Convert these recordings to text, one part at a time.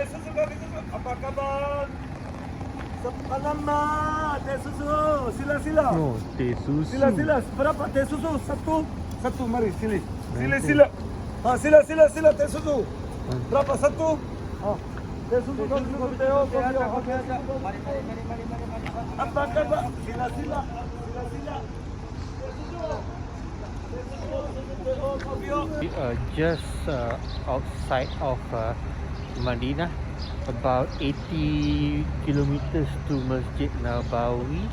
teh susu kami susu. Apa kabar? Panama, teh susu. Sila. Oh, teh susu. Sila. Berapa teh susu? Satu. Mari sini. Sila. Sila teh susu. Berapa satu? Teh susu kopi teh. Mari. Apa kabar? Sila. We are just outside of Madinah, about 80 kilometers to Masjid Nabawi.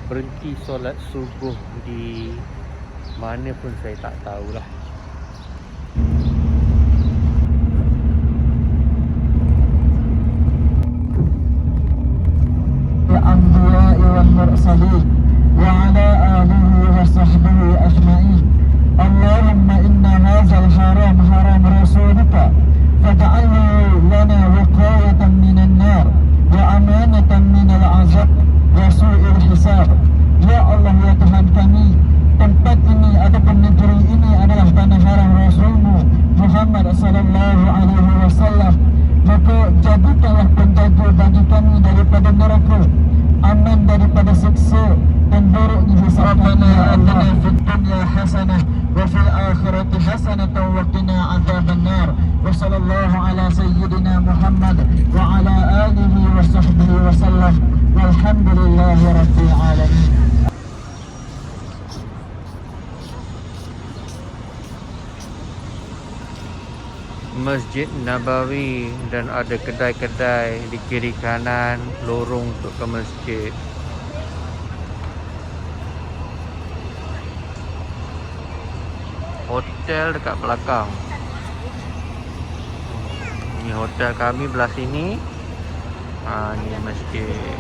Berhenti solat subuh di mana pun saya tak tahulah. الأنبياء والمرسلين وعلى آله وصحبه أجمعين. اللهم إن هذا الحرام حرام رسولك فاجعله لنا وقاية من النار وأمانة من العذاب وسوء الحساب. Ya Allah, ya Tuhan kami, tempat ini ataupun negeri ini adalah tanah haram Rasulmu Muhammad sallallahu alaihi wasallam. Maka jadikanlah penjaga bagi kami daripada neraka, aman daripada siksa dan buruknya hisab. Rabbana atina fid dunya hasanah wa fil akhirati hasanatan wa qina adzabannar. Wa sallallahu ala sayyidina Muhammad wa ala alihi wa sahbihi wa sallam. Walhamdulillahi rabbil alamin. Masjid Nabawi, dan ada kedai-kedai di kiri kanan lorong untuk ke masjid. Hotel dekat belakang. Ini hotel kami belah sini. Ini masjid.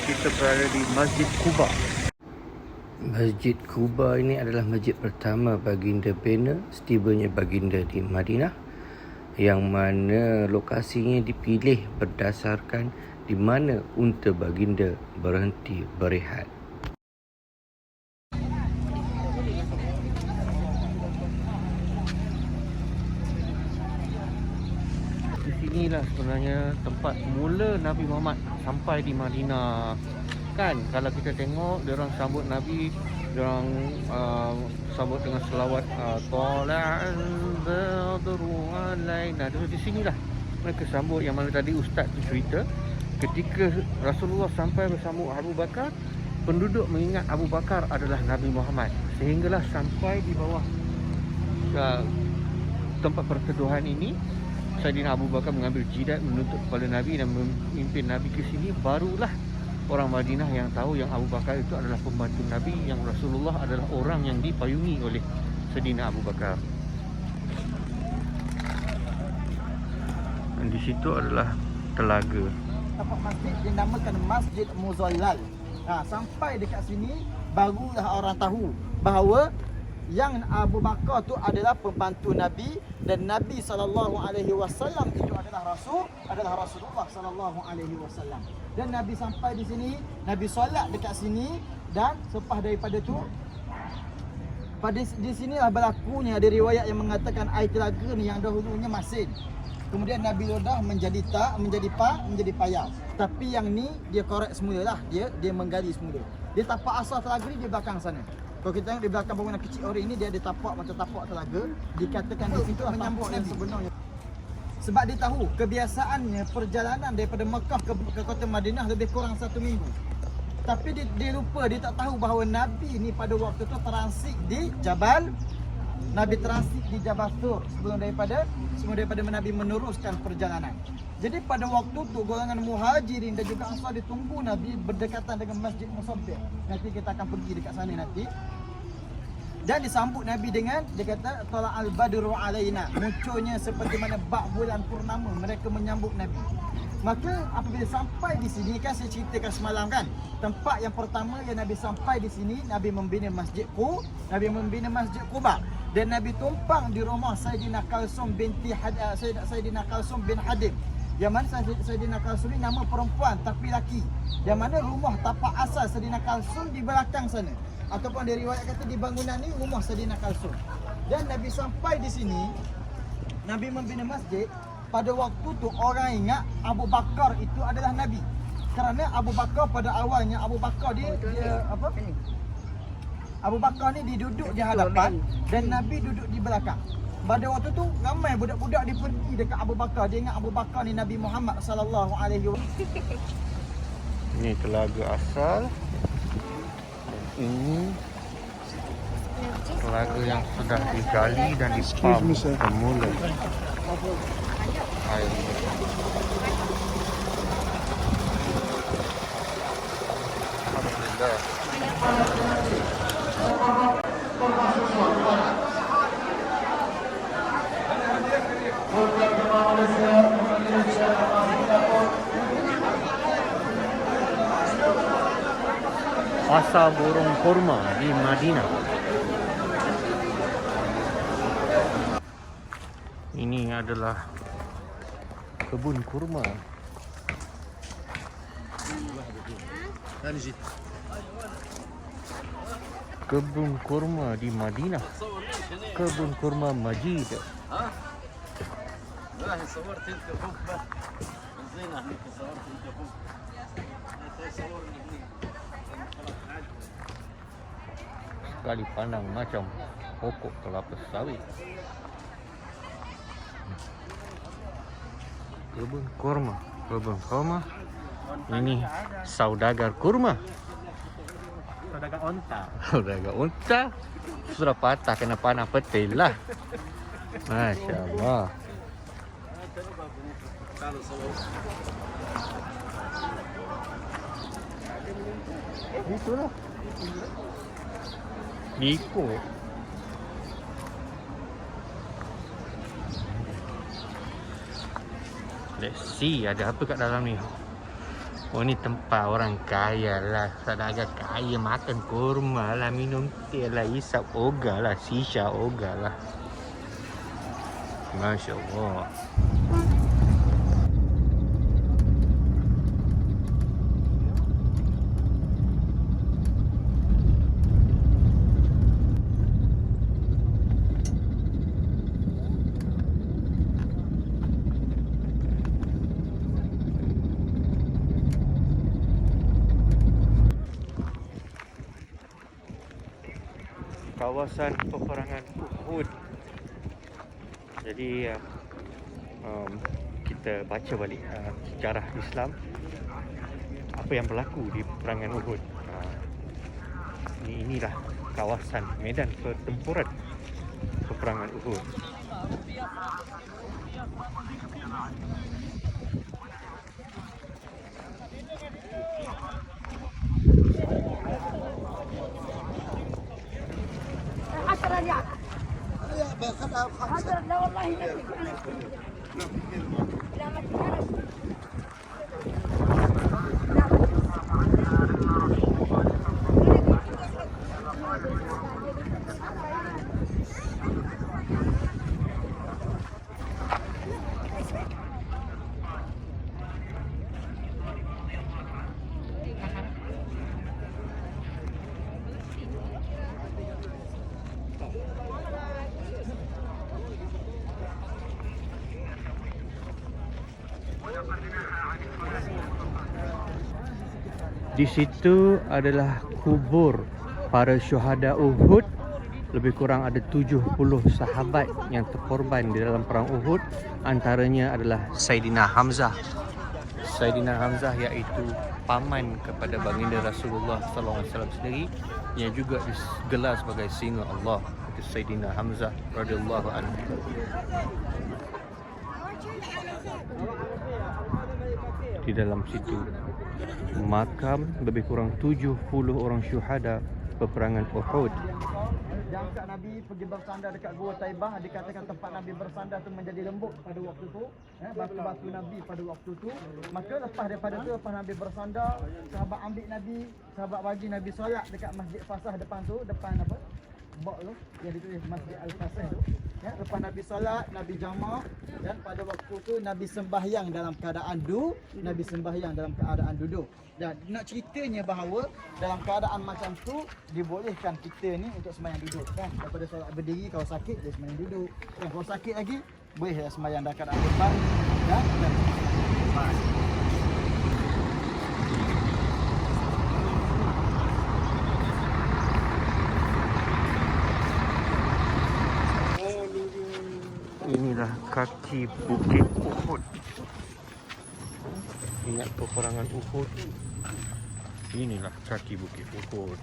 Kita berada di Masjid Quba. Masjid Quba ini adalah masjid pertama baginda bina setibanya baginda di Madinah, yang mana lokasinya dipilih berdasarkan di mana unta baginda berhenti berehat. Di sinilah sebenarnya tempat mula Nabi Muhammad sampai di Madinah. Kan kalau kita tengok diorang sambut Nabi, diorang sambut dengan selawat tala'al badru alaina. Di sinilah mereka sambut, yang mana tadi ustaz tu cerita ketika Rasulullah sampai bersama Abu Bakar, penduduk mengingat Abu Bakar adalah Nabi Muhammad, sehinggalah sampai di bawah tempat perteduhan ini Saidina Abu Bakar mengambil jidat menutup kepala Nabi dan memimpin Nabi ke sini. Barulah orang Madinah yang tahu yang Abu Bakar itu adalah pembantu Nabi, yang Rasulullah adalah orang yang dipayungi oleh Saidina Abu Bakar. Dan di situ adalah telaga. Tempat masjid dinamakan Masjid Muzallal. Sampai dekat sini barulah orang tahu bahawa yang Abu Bakar tu adalah pembantu Nabi, dan Nabi SAW itu adalah Rasulullah SAW. Dan Nabi sampai di sini, Nabi solat dekat sini, dan selepas daripada tu di sinilah berlakunya ada riwayat yang mengatakan air telaga ni yang dahulunya masin. Kemudian Nabi Lodah menjadi payah. Tapi yang ni dia korek semula lah, dia menggali semula. Dia tapak asal telaga ni di belakang sana. Kalau kita tengok di belakang bangunan kecil orang ini, dia ada tapak macam tapak telaga. Dikatakan di situ menyambut yang sebenarnya. Sebab dia tahu kebiasaannya perjalanan daripada Mekah ke kota Madinah lebih kurang 1 minggu. Tapi dia lupa, dia tak tahu bahawa Nabi ni pada waktu tu transit di Jabal Tur sebelum daripada Nabi meneruskan perjalanan. Jadi pada waktu tu golongan Muhajirin dan juga Ansar ditunggu Nabi berdekatan dengan Masjid Musabbih. Nanti kita akan pergi dekat sana nanti. Dan disambut Nabi dengan, dia kata, tala'al badru alaina, munculnya seperti mana bak bulan purnama, mereka menyambut Nabi. Maka apabila sampai di sini, kan saya ceritakan semalam kan, tempat yang pertama yang Nabi sampai di sini, Nabi membina Masjid Quba, dan Nabi tumpang di rumah Sayyidina Kalsum binti Sayyidina Kalsum bin Hadim. Yang mana Sayyidina Kalsum ni nama perempuan tapi laki. Yang mana rumah tapak asal Sayyidina Kalsum di belakang sana. Ataupun dari riwayat kata di bangunan ni rumah Sayyidina Kalsum. Dan Nabi sampai di sini, Nabi membina masjid. Pada waktu tu orang ingat Abu Bakar itu adalah Nabi. Kerana Abu Bakar pada awalnya, Abu Bakar dia apa? Abu Bakar ni dia duduk di hadapan dan Nabi duduk di belakang. Pada waktu tu ramai budak-budak dia pergi dekat Abu Bakar. Dia ingat Abu Bakar ni Nabi Muhammad sallallahu alaihi wasallam. Ini telaga asal. Ini telaga yang sudah digali dan dipam semula. Air. Alhamdulillah. Pasar burung kurma di Madinah. Ini adalah kebun kurma. Kebun kurma di Madinah. Kebun kurma Majid. Sekali pandang macam pokok kelapa sawit. Kebun kurma. Ini saudagar kurma. Saudagar unta. Sudah patah kena panah petil lah. Masya Allah. Itulah. Ikut. Let's see ada apa kat dalam ni. Oh ni tempat orang kaya lah. Saudagar kaya makan kurma lah, minum teh lah, isap oga lah, shisha oga lah. Masya Allah. Kawasan peperangan Uhud. Jadi kita baca balik sejarah Islam, apa yang berlaku di peperangan Uhud. Inilah kawasan medan pertempuran peperangan Uhud. لا والله لا ما تكرش Di situ adalah kubur para syuhada Uhud. Lebih kurang ada 70 sahabat yang terkorban di dalam perang Uhud. Antaranya adalah Sayyidina Hamzah. Sayyidina Hamzah iaitu paman kepada baginda Rasulullah SAW sendiri, yang juga digelar sebagai singa Allah. Itu Sayyidina Hamzah radhiyallahu anhu. Di dalam situ makam lebih kurang 70 orang syuhada peperangan Uhud. Dia angkat Nabi pergi bersandar dekat Gua Taibah. Dikatakan tempat Nabi bersandar tu menjadi lembut pada waktu tu, batu-batu Nabi pada waktu tu. Maka lepas daripada tu, lepas Nabi bersandar, sahabat ambil Nabi, sahabat bagi Nabi solat dekat Masjid Fasah depan tu, depan apa? Bok tu yang ditulis Masjid Al-Fasih tu. Lepas Nabi solat, Nabi jamak, dan pada waktu tu Nabi sembahyang dalam keadaan Nabi sembahyang dalam keadaan duduk. Dan nak ceritanya bahawa dalam keadaan macam tu dibolehkan kita ni untuk sembahyang duduk kan. Daripada solat berdiri, kalau sakit dia sembahyang duduk. Dan kalau sakit lagi boleh sembahyang dalam keadaan berbaring dan Inilah kaki Bukit Uhud. Ingat peperangan Uhud. Inilah kaki Bukit Uhud.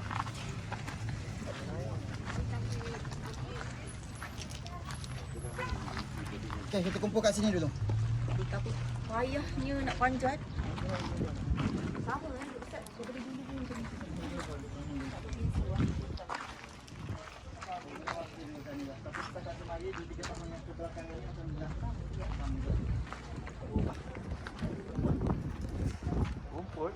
Okay, kita kumpul kat sini dulu. Tapi payahnya nak panjat. Sama kan Ustaz. Daripada dulu macam ni. Rumput.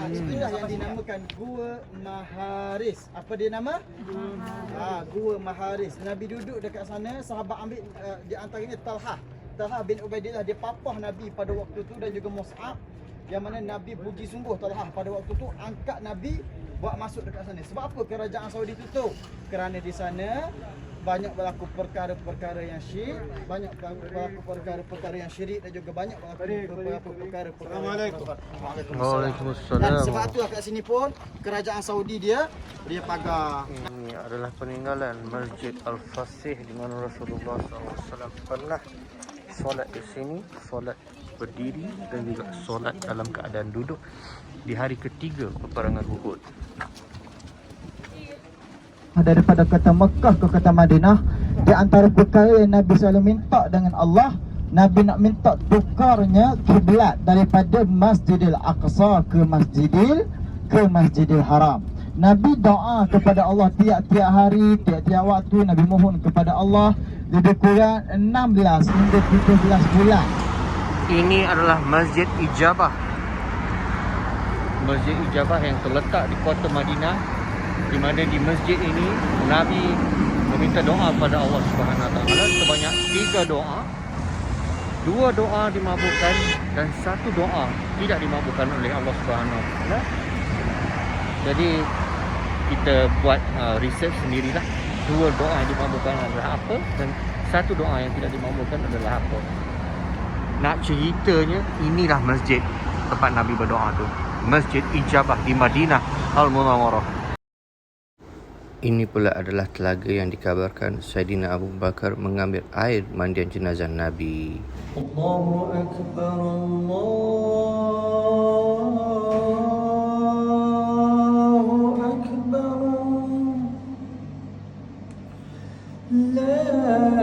Inilah yang dinamakan Gua Maharis. Apa dia nama? Gua Maharis. Nabi duduk dekat sana, sahabat ambil di antaranya Talhah bin Ubaidillah, dia papah Nabi pada waktu tu, dan juga Mus'ab, yang mana Nabi puji sungguh Talhah pada waktu tu, angkat Nabi buat masuk dekat sana. Sebab apa kerajaan Saudi tutup? Kerana di sana banyak berlaku perkara-perkara yang syirik, banyak berlaku perkara-perkara yang syirik, dan juga banyak berlaku perkara-perkara. Waalaikumsalam. Dan sebab tu kat sini pun kerajaan Saudi dia pagar. Ini adalah peninggalan Masjid Al-Fasih di mana Rasulullah SAW pernah solat di sini, solat berdiri dan juga solat dalam keadaan duduk di hari ketiga peperangan Uhud. Daripada kota Mekah ke kota Madinah, di antara perkara yang Nabi selalu minta dengan Allah, Nabi nak minta tukarnya kiblat daripada Masjidil Aqsa ke Masjidil Haram. Nabi doa kepada Allah tiap-tiap hari, tiap-tiap waktu. Nabi mohon kepada Allah lebih kurang 16 hingga 17 bulan. Ini adalah Masjid Ijabah. Masjid Ijabah yang terletak di kota Madinah, di mana di masjid ini Nabi meminta doa pada Allah Subhanahu Wa Taala sebanyak 3 doa. 2 doa dimabulkan dan 1 doa tidak dimabulkan oleh Allah Subhanahu Wa Taala. Jadi kita buat research sendirilah, 2 doa yang dimabulkan adalah apa dan 1 doa yang tidak dimabulkan adalah apa. Nak ceritanya, inilah masjid tempat Nabi berdoa tu, Masjid Ijabah di Madinah Al-Munawwarah. Ini pula adalah telaga yang dikabarkan Saidina Abu Bakar mengambil air mandian jenazah Nabi. Allahu Akbar, Allahu Akbar. La